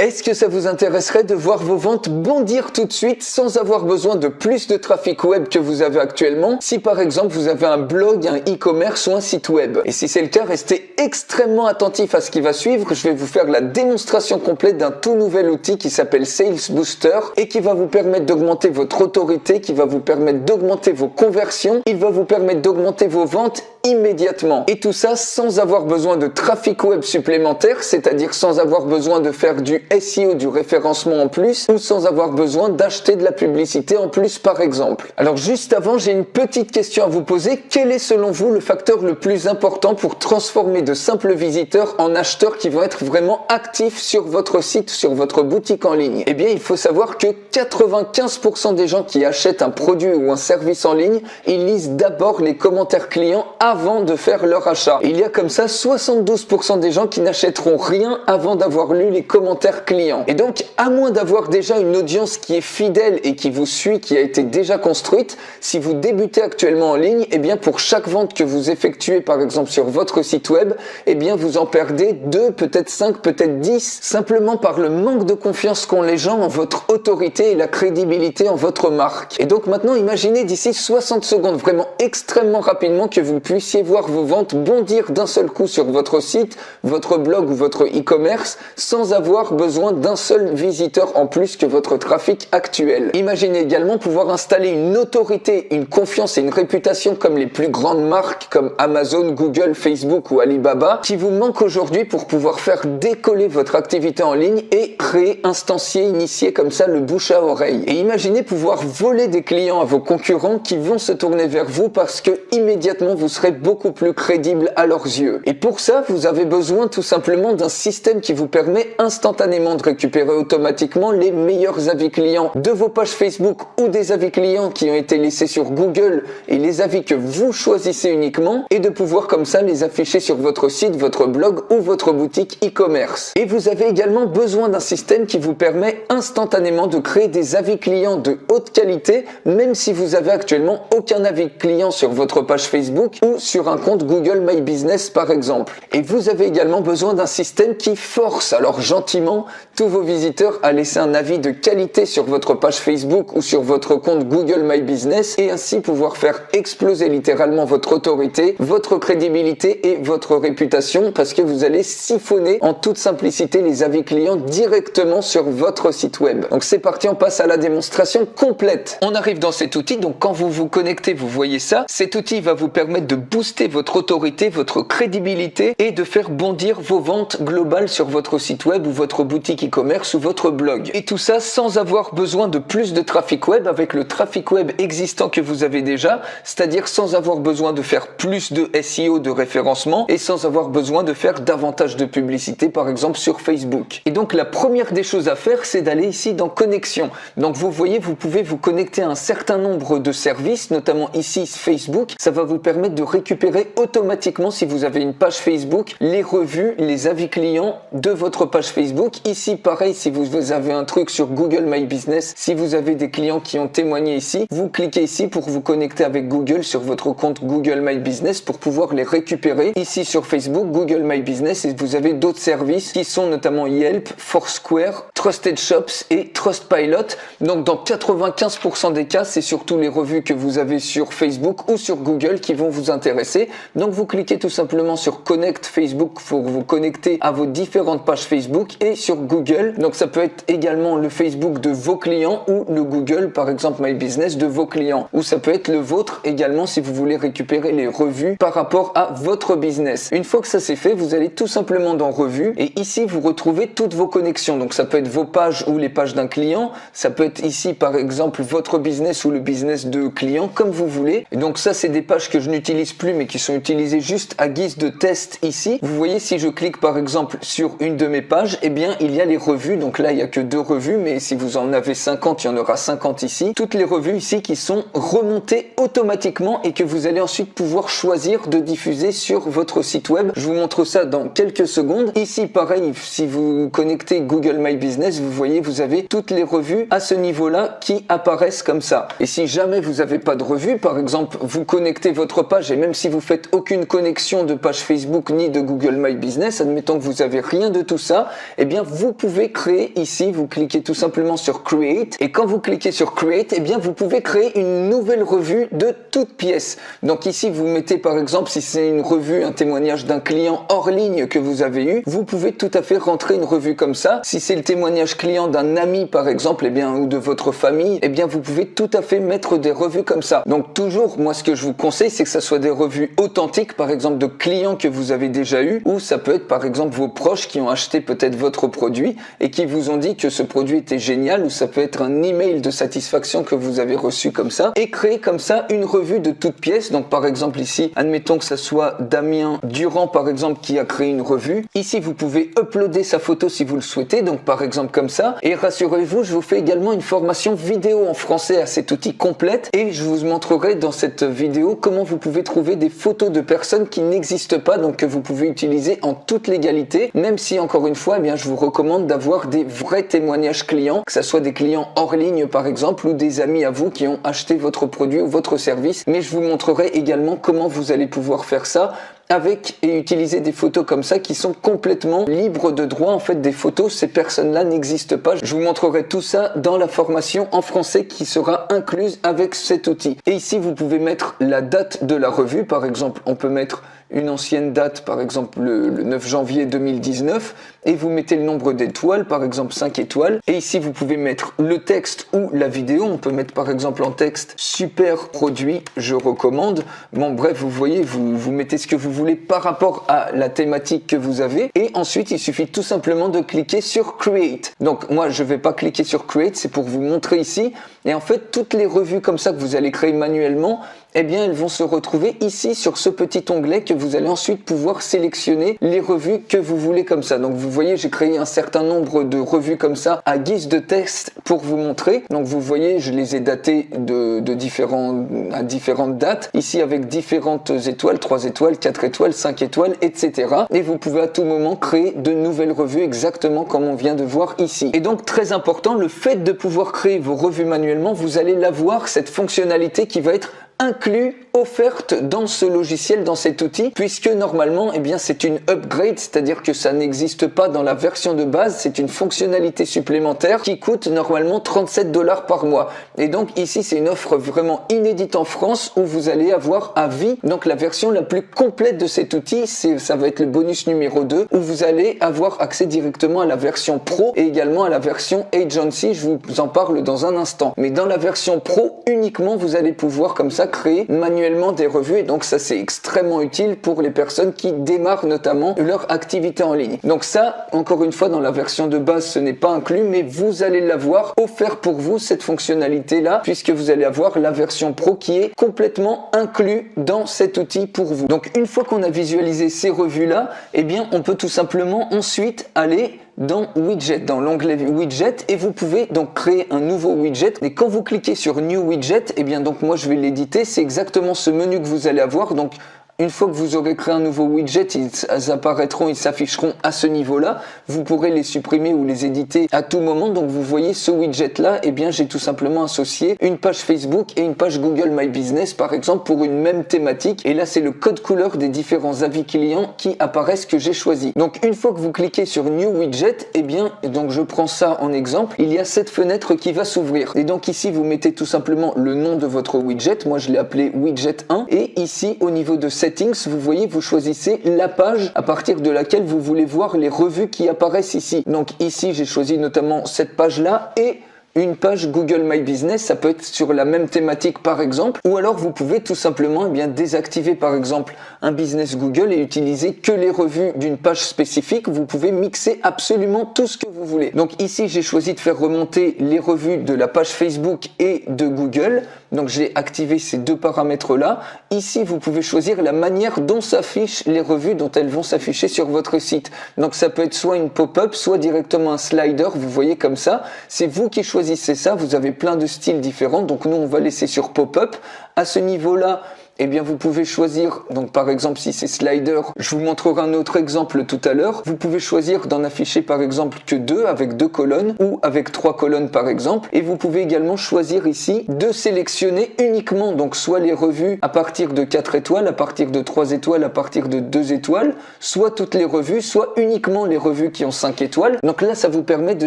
Est-ce que ça vous intéresserait de voir vos ventes bondir tout de suite sans avoir besoin de plus de trafic web que vous avez actuellement, si par exemple vous avez un blog, un e-commerce ou un site web? Et si c'est le cas, restez extrêmement attentif à ce qui va suivre. Je vais vous faire la démonstration complète d'un tout nouvel outil qui s'appelle Sales Booster et qui va vous permettre d'augmenter votre autorité, qui va vous permettre d'augmenter vos conversions, il va vous permettre d'augmenter vos ventes immédiatement. Et tout ça sans avoir besoin de trafic web supplémentaire, c'est-à-dire sans avoir besoin de faire du SEO, du référencement en plus, ou sans avoir besoin d'acheter de la publicité en plus par exemple. Alors juste avant, j'ai une petite question à vous poser. Quel est selon vous le facteur le plus important pour transformer de simples visiteurs en acheteurs qui vont être vraiment actifs sur votre site, sur votre boutique en ligne? Eh bien, il faut savoir que 95% des gens qui achètent un produit ou un service en ligne, ils lisent d'abord les commentaires clients avant de faire leur achat. Il y a comme ça 72% des gens qui n'achèteront rien avant d'avoir lu les commentaires clients. Et donc, à moins d'avoir déjà une audience qui est fidèle et qui vous suit, qui a été déjà construite, si vous débutez actuellement en ligne, eh bien pour chaque vente que vous effectuez par exemple sur votre site web, eh bien vous en perdez 2, peut-être 5, peut-être 10, simplement par le manque de confiance qu'ont les gens en votre autorité et la crédibilité en votre marque. Et donc maintenant, imaginez d'ici 60 secondes, vraiment extrêmement rapidement, que vous puissiez voir vos ventes bondir d'un seul coup sur votre site, votre blog ou votre e-commerce sans avoir besoin d'un seul visiteur en plus que votre trafic actuel. Imaginez également pouvoir installer une autorité, une confiance et une réputation comme les plus grandes marques comme Amazon, Google, Facebook ou Alibaba qui vous manquent aujourd'hui pour pouvoir faire décoller votre activité en ligne et créer, instancier, initier comme ça le bouche à oreille. Et imaginez pouvoir voler des clients à vos concurrents qui vont se tourner vers vous parce que immédiatement vous serez beaucoup plus crédible à leurs yeux. Et pour ça, vous avez besoin tout simplement d'un système qui vous permet instantanément de récupérer automatiquement les meilleurs avis clients de vos pages Facebook ou des avis clients qui ont été laissés sur Google et les avis que vous choisissez uniquement et de pouvoir comme ça les afficher sur votre site, votre blog ou votre boutique e-commerce. Et vous avez également besoin d'un système qui vous permet instantanément de créer des avis clients de haute qualité même si vous avez actuellement aucun avis client sur votre page Facebook ou sur un compte Google My Business par exemple. Et vous avez également besoin d'un système qui force, alors gentiment, tous vos visiteurs à laisser un avis de qualité sur votre page Facebook ou sur votre compte Google My Business et ainsi pouvoir faire exploser littéralement votre autorité, votre crédibilité et votre réputation parce que vous allez siphonner en toute simplicité les avis clients directement sur votre site web. Donc c'est parti, on passe à la démonstration complète. On arrive dans cet outil, donc quand vous vous connectez, vous voyez ça. Cet outil va vous permettre de booster votre autorité, votre crédibilité et de faire bondir vos ventes globales sur votre site web ou votre boutique e-commerce ou votre blog. Et tout ça sans avoir besoin de plus de trafic web avec le trafic web existant que vous avez déjà, c'est-à-dire sans avoir besoin de faire plus de SEO, de référencement et sans avoir besoin de faire davantage de publicité par exemple sur Facebook. Et donc la première des choses à faire, c'est d'aller ici dans connexion. Donc vous voyez, vous pouvez vous connecter à un certain nombre de services, notamment ici Facebook. Ça va vous permettre de récupérer automatiquement, si vous avez une page Facebook, les revues, les avis clients de votre page Facebook. Ici pareil, si vous avez un truc sur Google My Business, si vous avez des clients qui ont témoigné ici, vous cliquez ici pour vous connecter avec Google sur votre compte Google My Business pour pouvoir les récupérer. Ici sur Facebook, Google My Business, et vous avez d'autres services qui sont notamment Yelp, Foursquare, Trusted Shops et Trustpilot. Donc dans 95% des cas, c'est surtout les revues que vous avez sur Facebook ou sur Google qui vont vous intéresser. Donc vous cliquez tout simplement sur Connect Facebook pour vous connecter à vos différentes pages Facebook et sur Google. Donc ça peut être également le Facebook de vos clients ou le Google par exemple My Business de vos clients. Ou ça peut être le vôtre également si vous voulez récupérer les revues par rapport à votre business. Une fois que ça c'est fait, vous allez tout simplement dans Revues et ici vous retrouvez toutes vos connexions. Donc ça peut être vos pages ou les pages d'un client. Ça peut être ici par exemple votre business ou le business de client comme vous voulez. Et donc ça c'est des pages que je n'utilise plus mais qui sont utilisées juste à guise de test ici. Vous voyez si je clique par exemple sur une de mes pages, eh bien il y a les revues. Donc là il n'y a que 2 revues mais si vous en avez 50, il y en aura 50 ici. Toutes les revues ici qui sont remontées automatiquement et que vous allez ensuite pouvoir choisir de diffuser sur votre site web. Je vous montre ça dans quelques secondes. Ici pareil, si vous connectez Google My Business, vous voyez vous avez toutes les revues à ce niveau-là qui apparaissent comme ça. Et si jamais vous n'avez pas de revue, par exemple vous connectez votre page et même si vous faites aucune connexion de page Facebook ni de Google My Business, admettons que vous avez rien de tout ça, eh bien vous pouvez créer ici, vous cliquez tout simplement sur Create, et quand vous cliquez sur Create, eh bien vous pouvez créer une nouvelle revue de toute pièce. Donc ici vous mettez par exemple, si c'est une revue, un témoignage d'un client hors ligne que vous avez eu, vous pouvez tout à fait rentrer une revue comme ça. Si c'est le témoignage client d'un ami par exemple, eh bien, ou de votre famille, eh bien vous pouvez tout à fait mettre des revues comme ça. Donc toujours, moi ce que je vous conseille, c'est que ça soit des revues authentiques, par exemple de clients que vous avez déjà eu, ou ça peut être par exemple vos proches qui ont acheté peut-être votre produit et qui vous ont dit que ce produit était génial, ou ça peut être un email de satisfaction que vous avez reçu comme ça, et créer comme ça une revue de toute pièce. Donc par exemple ici, admettons que ça soit Damien Durand par exemple qui a créé une revue. Ici vous pouvez uploader sa photo si vous le souhaitez, donc par exemple comme ça, et rassurez-vous, je vous fais également une formation vidéo en français à cet outil complète, et je vous montrerai dans cette vidéo comment vous pouvez trouver des photos de personnes qui n'existent pas, donc que vous pouvez utiliser en toute légalité, même si encore une fois, eh bien, je vous recommande d'avoir des vrais témoignages clients, que ce soit des clients hors ligne par exemple, ou des amis à vous qui ont acheté votre produit ou votre service, mais je vous montrerai également comment vous allez pouvoir faire ça avec et utiliser des photos comme ça qui sont complètement libres de droit. En fait, des photos, ces personnes-là n'existent pas. Je vous montrerai tout ça dans la formation en français qui sera incluse avec cet outil. Et ici, vous pouvez mettre la date de la revue. Par exemple, on peut mettre une ancienne date, par exemple le 9 janvier 2019, et vous mettez le nombre d'étoiles, par exemple 5 étoiles. Et ici, vous pouvez mettre le texte ou la vidéo. On peut mettre par exemple en texte « Super produit, je recommande ». Bon, bref, vous voyez, vous mettez ce que vous voulez par rapport à la thématique que vous avez. Et ensuite, il suffit tout simplement de cliquer sur Create. Donc, moi, je ne vais pas cliquer sur Create, c'est pour vous montrer ici. Et en fait, toutes les revues comme ça que vous allez créer manuellement, eh bien, elles vont se retrouver ici sur ce petit onglet que vous allez ensuite pouvoir sélectionner les revues que vous voulez comme ça. Donc, vous voyez, j'ai créé un certain nombre de revues comme ça à guise de test pour vous montrer. Donc, vous voyez, je les ai datées à différentes dates. Ici, avec différentes étoiles, 3 étoiles, 4 étoiles, 5 étoiles, etc. Et vous pouvez à tout moment créer de nouvelles revues exactement comme on vient de voir ici. Et donc, très important, le fait de pouvoir créer vos revues manuellement, vous allez l'avoir, cette fonctionnalité qui va être inclus, offerte dans ce logiciel, dans cet outil, puisque normalement, eh bien, c'est une upgrade, c'est-à-dire que ça n'existe pas dans la version de base, c'est une fonctionnalité supplémentaire qui coûte normalement 37 $ par mois. Et donc ici, c'est une offre vraiment inédite en France où vous allez avoir à vie, donc la version la plus complète de cet outil, ça va être le bonus numéro 2, où vous allez avoir accès directement à la version Pro et également à la version Agency, je vous en parle dans un instant. Mais dans la version Pro, uniquement, vous allez pouvoir comme ça créer manuellement des revues, et donc ça c'est extrêmement utile pour les personnes qui démarrent notamment leur activité en ligne. Donc ça, encore une fois, dans la version de base ce n'est pas inclus, mais vous allez l'avoir offert pour vous, cette fonctionnalité là, puisque vous allez avoir la version Pro qui est complètement inclus dans cet outil pour vous. Donc une fois qu'on a visualisé ces revues là, eh bien on peut tout simplement ensuite aller dans Widget, dans l'onglet Widget, et vous pouvez donc créer un nouveau widget. Et quand vous cliquez sur New Widget, et bien donc moi je vais l'éditer, c'est exactement ce menu que vous allez avoir. Donc une fois que vous aurez créé un nouveau widget, ils apparaîtront, ils s'afficheront à ce niveau-là. Vous pourrez les supprimer ou les éditer à tout moment. Donc vous voyez ce widget-là, eh bien j'ai tout simplement associé une page Facebook et une page Google My Business par exemple pour une même thématique. Et là c'est le code couleur des différents avis clients qui apparaissent que j'ai choisi. Donc une fois que vous cliquez sur New Widget, eh bien donc je prends ça en exemple, il y a cette fenêtre qui va s'ouvrir. Et donc ici vous mettez tout simplement le nom de votre widget. Moi je l'ai appelé Widget 1. Et ici au niveau de Settings, vous voyez, vous choisissez la page à partir de laquelle vous voulez voir les revues qui apparaissent ici. Donc ici, j'ai choisi notamment cette page-là et une page Google My Business, ça peut être sur la même thématique par exemple, ou alors vous pouvez tout simplement désactiver par exemple un business Google et utiliser que les revues d'une page spécifique. Vous pouvez mixer absolument tout ce que vous voulez. Donc ici j'ai choisi de faire remonter les revues de la page Facebook et de Google, donc j'ai activé ces deux paramètres là. Ici vous pouvez choisir la manière dont s'affichent les revues, dont elles vont s'afficher sur votre site. Donc ça peut être soit une pop-up, soit directement un slider, vous voyez comme ça, c'est vous qui choisissez ça, vous avez plein de styles différents, donc nous on va laisser sur pop-up. À ce niveau-là, eh bien vous pouvez choisir, donc par exemple si c'est slider, je vous montrerai un autre exemple tout à l'heure, vous pouvez choisir d'en afficher par exemple que 2 avec 2 colonnes ou avec 3 colonnes par exemple, et vous pouvez également choisir ici de sélectionner uniquement donc soit les revues à partir de 4 étoiles, à partir de 3 étoiles, à partir de 2 étoiles, soit toutes les revues, soit uniquement les revues qui ont 5 étoiles. Donc là ça vous permet de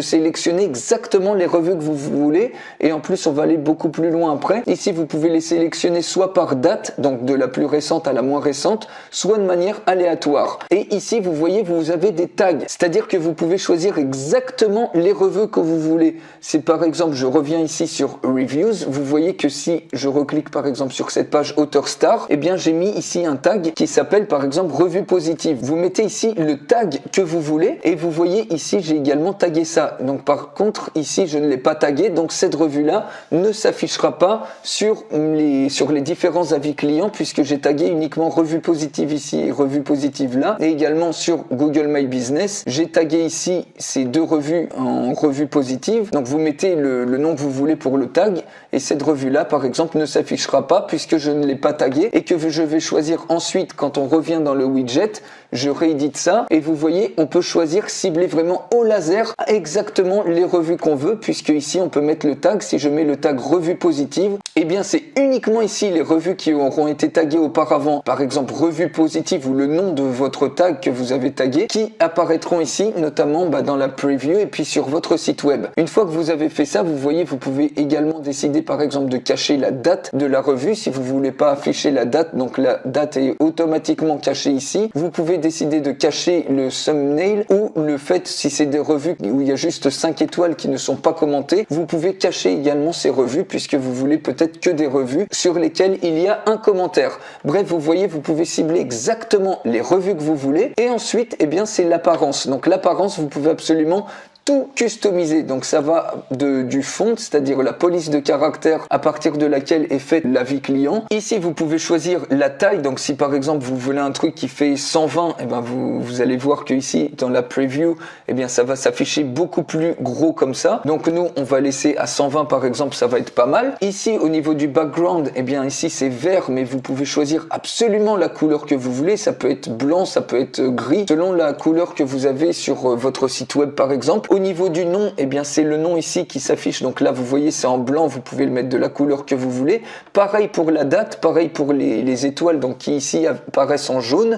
sélectionner exactement les revues que vous voulez, et en plus on va aller beaucoup plus loin après. Ici vous pouvez les sélectionner soit par date, donc de la plus récente à la moins récente, soit de manière aléatoire. Et ici vous voyez, vous avez des tags, c'est-à-dire que vous pouvez choisir exactement les revues que vous voulez. Si par exemple je reviens ici sur Reviews, vous voyez que si je reclique par exemple sur cette page Author Star, eh bien j'ai mis ici un tag qui s'appelle par exemple Revue positive. Vous mettez ici le tag que vous voulez et vous voyez ici j'ai également tagué ça. Donc par contre ici je ne l'ai pas tagué, donc cette revue là ne s'affichera pas sur les différents avis clients puisque j'ai tagué uniquement Revue positive ici et Revue positive là, et également sur Google My Business j'ai tagué ici ces 2 revues en revue positive. Donc vous mettez le nom que vous voulez pour le tag, et cette revue là par exemple ne s'affichera pas puisque je ne l'ai pas tagué, et que je vais choisir ensuite quand on revient dans le widget, je réédite ça et vous voyez on peut choisir, cibler vraiment au laser exactement les revues qu'on veut, puisque ici on peut mettre le tag. Si je mets le tag revue positive, et bien c'est uniquement ici les revues qui auront été taguées auparavant, par exemple revue positive ou le nom de votre tag que vous avez tagué, qui apparaîtront ici notamment dans la preview et puis sur votre site web. Une fois que vous avez fait ça, vous voyez vous pouvez également décider par exemple de cacher la date de la revue si vous voulez pas afficher la date, donc la date est automatiquement cachée ici. Vous pouvez décider de cacher le thumbnail, ou le fait si c'est des revues où il y a juste 5 étoiles qui ne sont pas commentées, vous pouvez cacher également ces revues puisque vous voulez peut-être que des revues sur lesquelles il y a un commentaire. Bref, vous voyez vous pouvez cibler exactement les revues que vous voulez, et ensuite eh bien c'est l'apparence. Donc l'apparence vous pouvez absolument tout customiser. Donc ça va du font, c'est-à-dire la police de caractère à partir de laquelle est fait l'avis client. Ici vous pouvez choisir la taille, donc si par exemple vous voulez un truc qui fait 120, et ben vous allez voir que ici dans la preview, et bien ça va s'afficher beaucoup plus gros comme ça. Donc nous on va laisser à 120 par exemple, ça va être pas mal. Ici au niveau du background, et bien ici c'est vert, mais vous pouvez choisir absolument la couleur que vous voulez. Ça peut être blanc, ça peut être gris, selon la couleur que vous avez sur votre site web par exemple. Au niveau du nom, eh bien c'est le nom ici qui s'affiche, donc là vous voyez c'est en blanc, vous pouvez le mettre de la couleur que vous voulez. Pareil pour la date, pareil pour les étoiles donc qui ici apparaissent en jaune.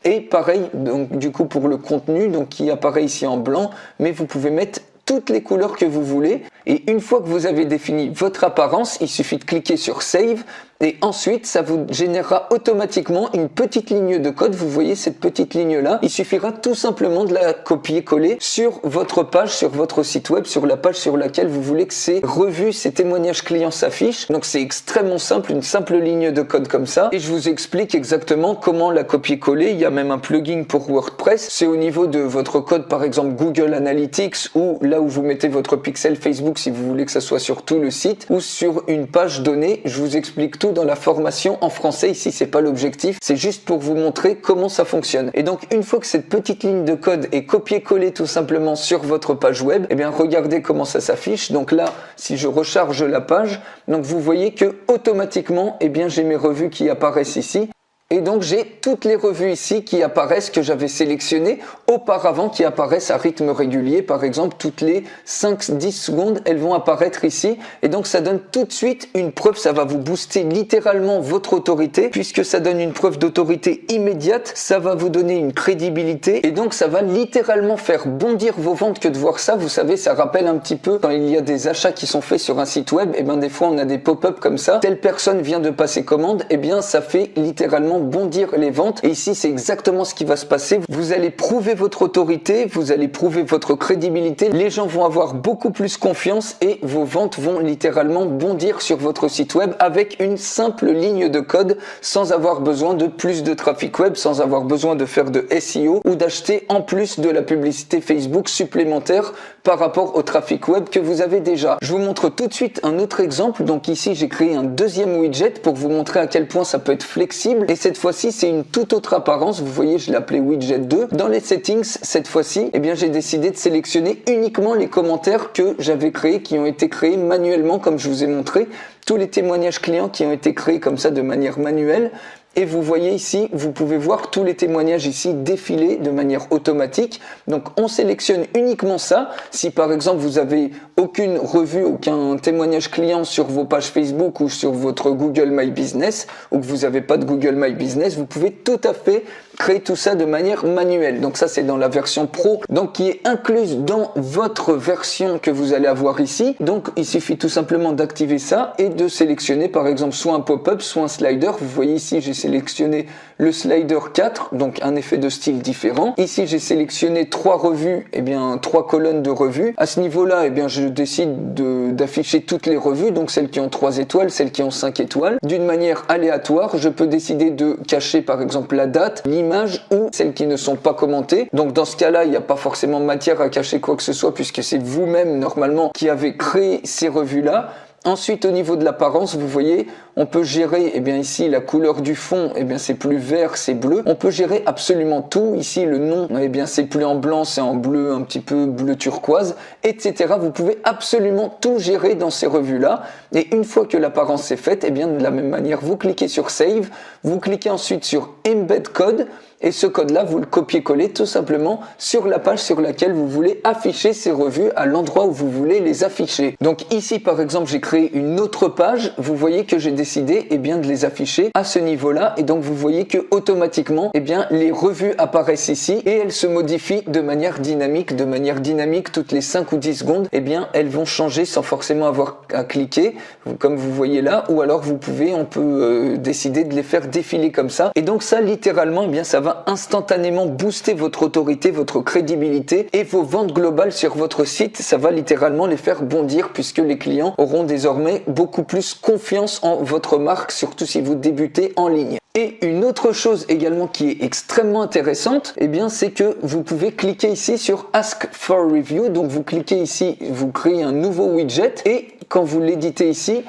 Et pareil donc du coup pour le contenu donc qui apparaît ici en blanc, mais vous pouvez mettre toutes les couleurs que vous voulez. Et une fois que vous avez défini votre apparence, il suffit de cliquer sur Save, et ensuite ça vous générera automatiquement une petite ligne de code. Vous voyez cette petite ligne là, il suffira tout simplement de la copier-coller sur votre page, sur votre site web, sur la page sur laquelle vous voulez que ces revues, ces témoignages clients s'affichent. Donc c'est extrêmement simple, une simple ligne de code comme ça, et je vous explique exactement comment la copier-coller. Il y a même un plugin pour WordPress, c'est au niveau de votre code par exemple Google Analytics, ou là où vous mettez votre pixel Facebook si vous voulez que ça soit sur tout le site, ou sur une page donnée. Je vous explique tout dans la formation en français. Ici c'est pas l'objectif, c'est juste pour vous montrer comment ça fonctionne. Et donc une fois que cette petite ligne de code est copiée-collée tout simplement sur votre page web, et bien regardez comment ça s'affiche. Donc là si je recharge la page, donc vous voyez que automatiquement et bien j'ai mes revues qui apparaissent ici. Et donc j'ai toutes les revues ici qui apparaissent, que j'avais sélectionnées auparavant, qui apparaissent à rythme régulier. Par exemple, toutes les 5-10 secondes, elles vont apparaître ici. Et donc ça donne tout de suite une preuve, ça va vous booster littéralement votre autorité, puisque ça donne une preuve d'autorité immédiate, ça va vous donner une crédibilité, et donc ça va littéralement faire bondir vos ventes que de voir ça. Vous savez, ça rappelle un petit peu quand il y a des achats qui sont faits sur un site web, et bien des fois on a des pop-up comme ça, telle personne vient de passer commande, et bien ça fait littéralement bondir les ventes. Et ici c'est exactement ce qui va se passer. Vous allez prouver votre autorité, vous allez prouver votre crédibilité, les gens vont avoir beaucoup plus confiance et vos ventes vont littéralement bondir sur votre site web avec une simple ligne de code, sans avoir besoin de plus de trafic web, sans avoir besoin de faire de SEO ou d'acheter en plus de la publicité Facebook supplémentaire par rapport au trafic web que vous avez déjà. Je vous montre tout de suite un autre exemple. Donc ici j'ai créé un deuxième widget pour vous montrer à quel point ça peut être flexible, et cette fois-ci, c'est une toute autre apparence. Vous voyez, je l'ai appelé widget 2. Dans les settings, cette fois-ci, eh bien, j'ai décidé de sélectionner uniquement les commentaires que j'avais créés, qui ont été créés manuellement, comme je vous ai montré. Tous les témoignages clients qui ont été créés comme ça de manière manuelle. Et vous voyez ici, vous pouvez voir tous les témoignages ici défiler de manière automatique. Donc on sélectionne uniquement ça. Si par exemple vous avez aucune revue, aucun témoignage client sur vos pages Facebook ou sur votre Google My Business, ou que vous n'avez pas de Google My Business, vous pouvez tout à fait créer tout ça de manière manuelle. Donc ça c'est dans la version pro, donc qui est incluse dans votre version que vous allez avoir ici. Donc il suffit tout simplement d'activer ça et de sélectionner par exemple soit un pop-up, soit un slider. Vous voyez ici j'ai sélectionné le slider 4, donc un effet de style différent. Ici j'ai sélectionné 3 revues, et bien 3 colonnes de revues. À ce niveau-là, et bien je décide d'afficher toutes les revues, donc celles qui ont 3 étoiles, celles qui ont 5 étoiles, d'une manière aléatoire. Je peux décider de cacher par exemple la date, l'image ou celles qui ne sont pas commentées. Donc dans ce cas-là, il n'y a pas forcément matière à cacher quoi que ce soit puisque c'est vous-même normalement qui avez créé ces revues-là. Ensuite, au niveau de l'apparence, vous voyez, on peut gérer, eh bien ici, la couleur du fond, eh bien c'est plus vert, c'est bleu. On peut gérer absolument tout. Ici, le nom, eh bien c'est plus en blanc, c'est en bleu, un petit peu bleu turquoise, etc. Vous pouvez absolument tout gérer dans ces revues-là. Et une fois que l'apparence est faite, eh bien de la même manière, vous cliquez sur Save, vous cliquez ensuite sur Embed Code. Et ce code-là, vous le copiez-collez tout simplement sur la page sur laquelle vous voulez afficher ces revues à l'endroit où vous voulez les afficher. Donc ici, par exemple, j'ai créé une autre page. Vous voyez que j'ai décidé de les afficher à ce niveau-là. Et donc, vous voyez que automatiquement, les revues apparaissent ici et elles se modifient de manière dynamique. De manière dynamique, toutes les 5 ou 10 secondes, elles vont changer sans forcément avoir à cliquer, comme vous voyez là. Ou alors, on peut décider de les faire défiler comme ça. Et donc ça, littéralement, ça va instantanément booster votre autorité, votre crédibilité et vos ventes globales sur votre site. Ça va littéralement les faire bondir puisque les clients auront désormais beaucoup plus confiance en votre marque, surtout si vous débutez en ligne. Et une autre chose également qui est extrêmement intéressante, c'est que vous pouvez cliquer ici sur Ask for Review. Donc vous cliquez ici, vous créez un nouveau widget et quand vous l'éditez ici,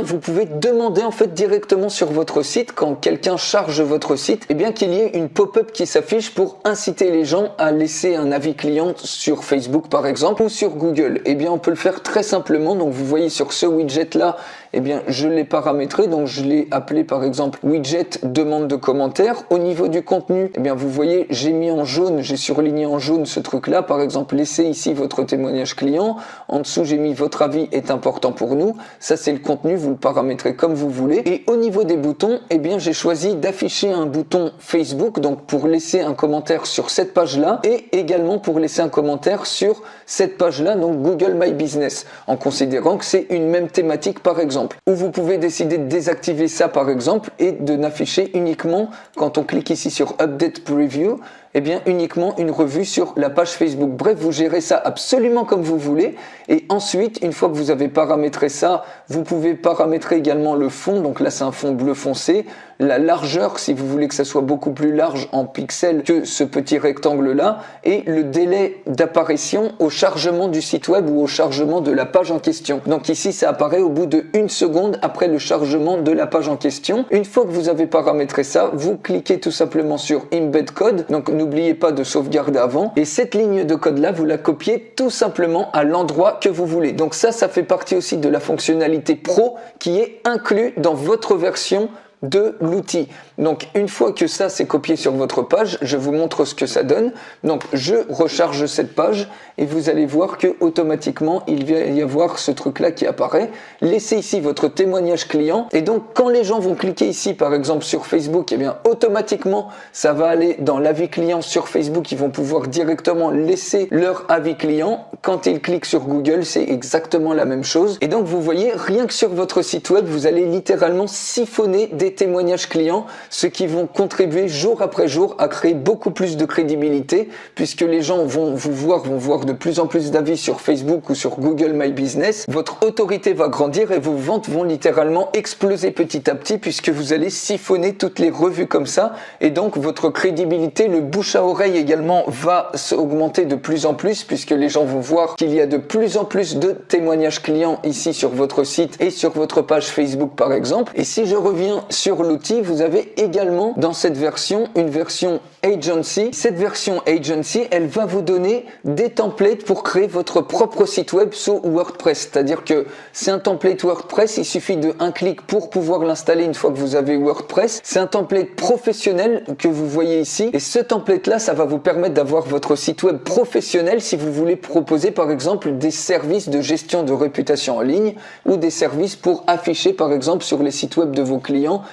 vous pouvez demander en fait directement sur votre site, quand quelqu'un charge votre site, qu'il y ait une pop-up qui s'affiche pour inciter les gens à laisser un avis client sur Facebook par exemple ou sur Google. On peut le faire très simplement. Donc vous voyez sur ce widget là, je l'ai paramétré, donc je l'ai appelé par exemple widget demande de commentaires. Au niveau du contenu, vous voyez, j'ai mis en jaune, j'ai surligné en jaune ce truc là, par exemple laissez ici votre témoignage client. En dessous j'ai mis votre avis est important pour nous. Ça c'est le contenu, vous le paramétrez comme vous voulez. Et au niveau des boutons, j'ai choisi d'afficher un bouton Facebook, donc pour laisser un commentaire sur cette page là et également pour laisser un commentaire sur cette page là, donc Google My Business, en considérant que c'est une même thématique par exemple. Ou vous pouvez décider de désactiver ça par exemple et de n'afficher uniquement, quand on clique ici sur Update Preview, uniquement une revue sur la page Facebook. Bref, vous gérez ça absolument comme vous voulez. Et ensuite, une fois que vous avez paramétré ça, vous pouvez paramétrer également le fond. Donc là, c'est un fond bleu foncé. La largeur, si vous voulez que ça soit beaucoup plus large en pixels que ce petit rectangle-là. Et le délai d'apparition au chargement du site web ou au chargement de la page en question. Donc ici, ça apparaît au bout de 1 seconde après le chargement de la page en question. Une fois que vous avez paramétré ça, vous cliquez tout simplement sur Embed Code. Donc n'oubliez pas de sauvegarder avant. Et cette ligne de code-là, vous la copiez tout simplement à l'endroit que vous voulez. Donc ça fait partie aussi de la fonctionnalité pro qui est inclus dans votre version de l'outil. Donc une fois que ça c'est copié sur votre page, je vous montre ce que ça donne. Donc je recharge cette page et vous allez voir que automatiquement il va y avoir ce truc là qui apparaît. Laissez ici votre témoignage client et donc quand les gens vont cliquer ici par exemple sur Facebook, automatiquement ça va aller dans l'avis client sur Facebook. Ils vont pouvoir directement laisser leur avis client. Quand ils cliquent sur Google, c'est exactement la même chose. Et donc vous voyez, rien que sur votre site web, vous allez littéralement siphonner des témoignages clients, ce qui vont contribuer jour après jour à créer beaucoup plus de crédibilité puisque les gens vont voir de plus en plus d'avis sur Facebook ou sur Google My Business. Votre autorité va grandir et vos ventes vont littéralement exploser petit à petit puisque vous allez siphonner toutes les revues comme ça et donc votre crédibilité, le bouche à oreille également va augmenter de plus en plus puisque les gens vont voir qu'il y a de plus en plus de témoignages clients ici sur votre site et sur votre page Facebook par exemple. Et si je reviens sur l'outil, vous avez également dans cette version une version Agency. Cette version Agency, elle va vous donner des templates pour créer votre propre site web sous WordPress. C'est-à-dire que c'est un template WordPress, il suffit de un clic pour pouvoir l'installer une fois que vous avez WordPress. C'est un template professionnel que vous voyez ici. Et ce template-là, ça va vous permettre d'avoir votre site web professionnel si vous voulez proposer par exemple des services de gestion de réputation en ligne ou des services pour afficher par exemple sur les sites web de vos clients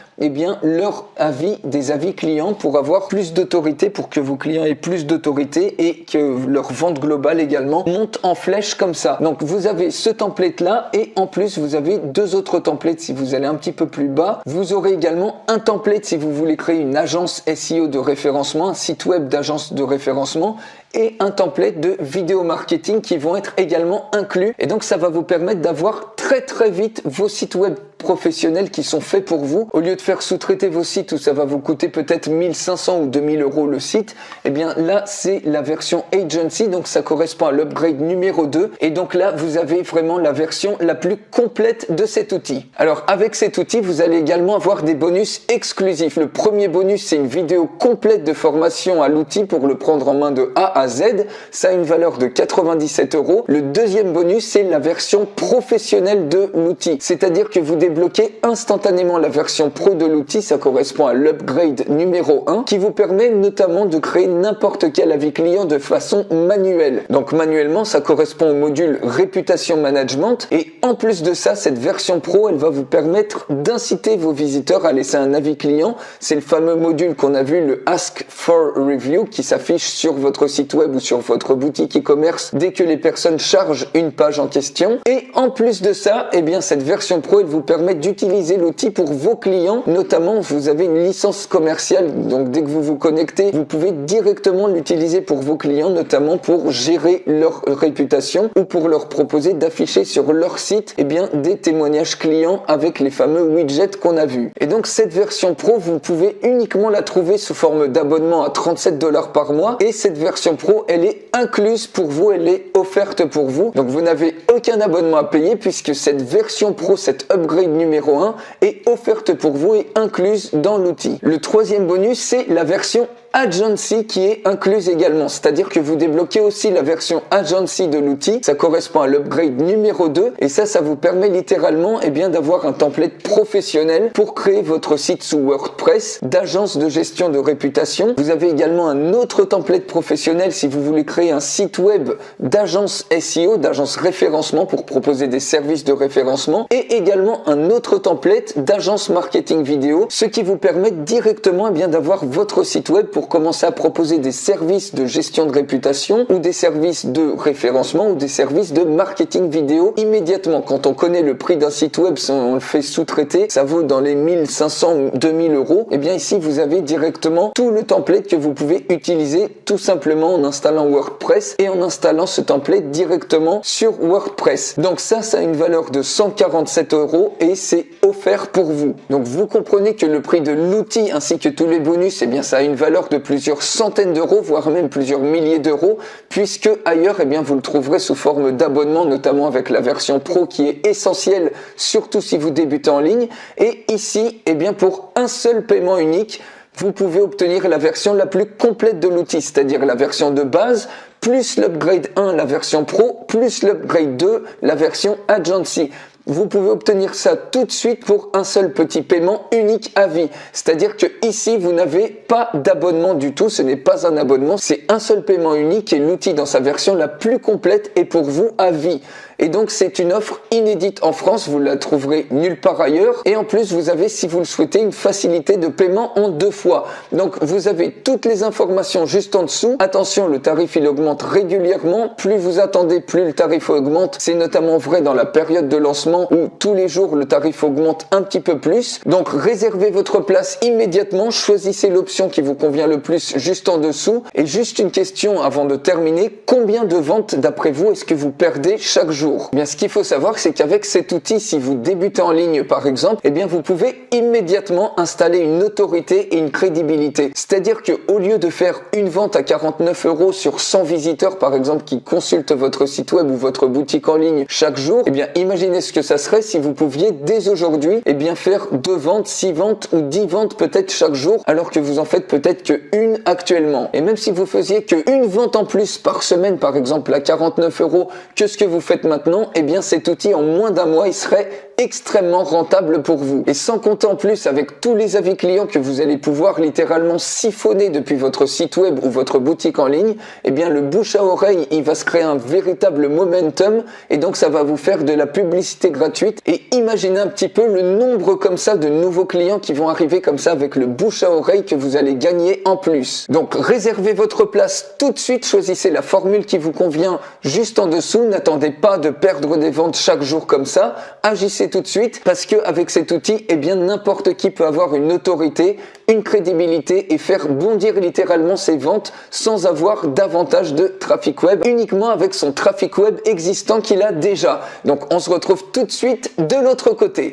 leur avis, des avis clients pour avoir plus d'autorité, pour que vos clients aient plus d'autorité et que leur vente globale également monte en flèche comme ça. Donc vous avez ce template là et en plus vous avez deux autres templates si vous allez un petit peu plus bas. Vous aurez également un template si vous voulez créer une agence SEO de référencement, un site web d'agence de référencement et un template de vidéo marketing qui vont être également inclus. Et donc ça va vous permettre d'avoir très vite vos sites web professionnels qui sont faits pour vous. Au lieu de faire sous-traiter vos sites où ça va vous coûter peut-être 1500 ou 2000 euros le site, et bien là c'est la version Agency, donc ça correspond à l'upgrade numéro 2 et donc là vous avez vraiment la version la plus complète de cet outil. Alors avec cet outil vous allez également avoir des bonus exclusifs. Le premier bonus c'est une vidéo complète de formation à l'outil pour le prendre en main de A à Z, ça a une valeur de 97 euros. Le deuxième bonus c'est la version professionnelle de l'outil, c'est-à-dire que vous débloquez instantanément la version pro de l'outil, ça correspond à l'upgrade numéro 1 qui vous permet notamment de créer n'importe quel avis client de façon manuelle. Donc manuellement ça correspond au module réputation management et en plus de ça cette version pro elle va vous permettre d'inciter vos visiteurs à laisser un avis client. C'est le fameux module qu'on a vu, le Ask for Review, qui s'affiche sur votre site web ou sur votre boutique e-commerce dès que les personnes chargent une page en question. Et en plus de ça, cette version pro elle vous permet d'utiliser l'outil pour vos clients. Notamment vous avez une licence commerciale, donc dès que vous vous connectez vous pouvez directement l'utiliser pour vos clients, notamment pour gérer leur réputation ou pour leur proposer d'afficher sur leur site des témoignages clients avec les fameux widgets qu'on a vus. Et donc cette version pro vous pouvez uniquement la trouver sous forme d'abonnement à 37 $ par mois et cette version pro elle est incluse pour vous, elle est offerte pour vous. Donc vous n'avez aucun abonnement à payer puisque cette version pro, cette upgrade numéro 1 est offerte pour vous et incluse dans l'outil. Le troisième bonus c'est la version Agency qui est incluse également, c'est-à-dire que vous débloquez aussi la version Agency de l'outil, ça correspond à l'upgrade numéro 2 et ça vous permet littéralement d'avoir un template professionnel pour créer votre site sous WordPress d'agence de gestion de réputation. Vous avez également un autre template professionnel si vous voulez créer un site web d'agence SEO, d'agence référencement pour proposer des services de référencement et également un autre template d'agence marketing vidéo, ce qui vous permet directement d'avoir votre site web pour commencer à proposer des services de gestion de réputation ou des services de référencement ou des services de marketing vidéo immédiatement. Quand on connaît le prix d'un site web, si on le fait sous-traiter, ça vaut dans les 1500 ou 2000 euros. Et bien ici, vous avez directement tout le template que vous pouvez utiliser tout simplement en installant WordPress et en installant ce template directement sur WordPress. Donc ça a une valeur de 147 euros et c'est offert pour vous. Donc vous comprenez que le prix de l'outil ainsi que tous les bonus, ça a une valeur de plusieurs centaines d'euros, voire même plusieurs milliers d'euros, puisque ailleurs, vous le trouverez sous forme d'abonnement, notamment avec la version pro qui est essentielle, surtout si vous débutez en ligne. Et ici, pour un seul paiement unique, vous pouvez obtenir la version la plus complète de l'outil, c'est-à-dire la version de base, plus l'upgrade 1, la version pro, plus l'upgrade 2, la version Agency. Vous pouvez obtenir ça tout de suite pour un seul petit paiement unique à vie. C'est-à-dire que ici, vous n'avez pas d'abonnement du tout. Ce n'est pas un abonnement, c'est un seul paiement unique et l'outil dans sa version la plus complète est pour vous à vie. Et donc c'est une offre inédite en France, vous la trouverez nulle part ailleurs. Et en plus vous avez, si vous le souhaitez, une facilité de paiement en 2 fois. Donc vous avez toutes les informations juste en dessous. Attention, le tarif il augmente régulièrement. Plus vous attendez, plus le tarif augmente. C'est notamment vrai dans la période de lancement où tous les jours le tarif augmente un petit peu plus. Donc réservez votre place immédiatement, choisissez l'option qui vous convient le plus juste en dessous. Et juste une question avant de terminer, combien de ventes d'après vous est-ce que vous perdez chaque jour ? jour. Eh bien, ce qu'il faut savoir, c'est qu'avec cet outil, si vous débutez en ligne par exemple, eh bien vous pouvez immédiatement installer une autorité et une crédibilité. C'est-à-dire que au lieu de faire une vente à 49 € sur 100 visiteurs par exemple qui consultent votre site web ou votre boutique en ligne chaque jour, eh bien imaginez ce que ça serait si vous pouviez dès aujourd'hui eh bien faire 2 ventes, 6 ventes ou 10 ventes peut-être chaque jour, alors que vous en faites peut-être que une actuellement. Et même si vous faisiez que une vente en plus par semaine par exemple à 49 € que ce que vous faites maintenant, eh bien cet outil en moins d'un mois il serait extrêmement rentable pour vous. Et sans compter en plus avec tous les avis clients que vous allez pouvoir littéralement siphonner depuis votre site web ou votre boutique en ligne, eh bien le bouche à oreille, il va se créer un véritable momentum et donc ça va vous faire de la publicité gratuite. Et imaginez un petit peu le nombre comme ça de nouveaux clients qui vont arriver comme ça avec le bouche à oreille que vous allez gagner en plus. Donc réservez votre place tout de suite, choisissez la formule qui vous convient juste en dessous, n'attendez pas de perdre des ventes chaque jour comme ça, agissez tout de suite parce que avec cet outil, eh bien n'importe qui peut avoir une autorité, une crédibilité et faire bondir littéralement ses ventes sans avoir davantage de trafic web, uniquement avec son trafic web existant qu'il a déjà. Donc on se retrouve tout de suite de l'autre côté.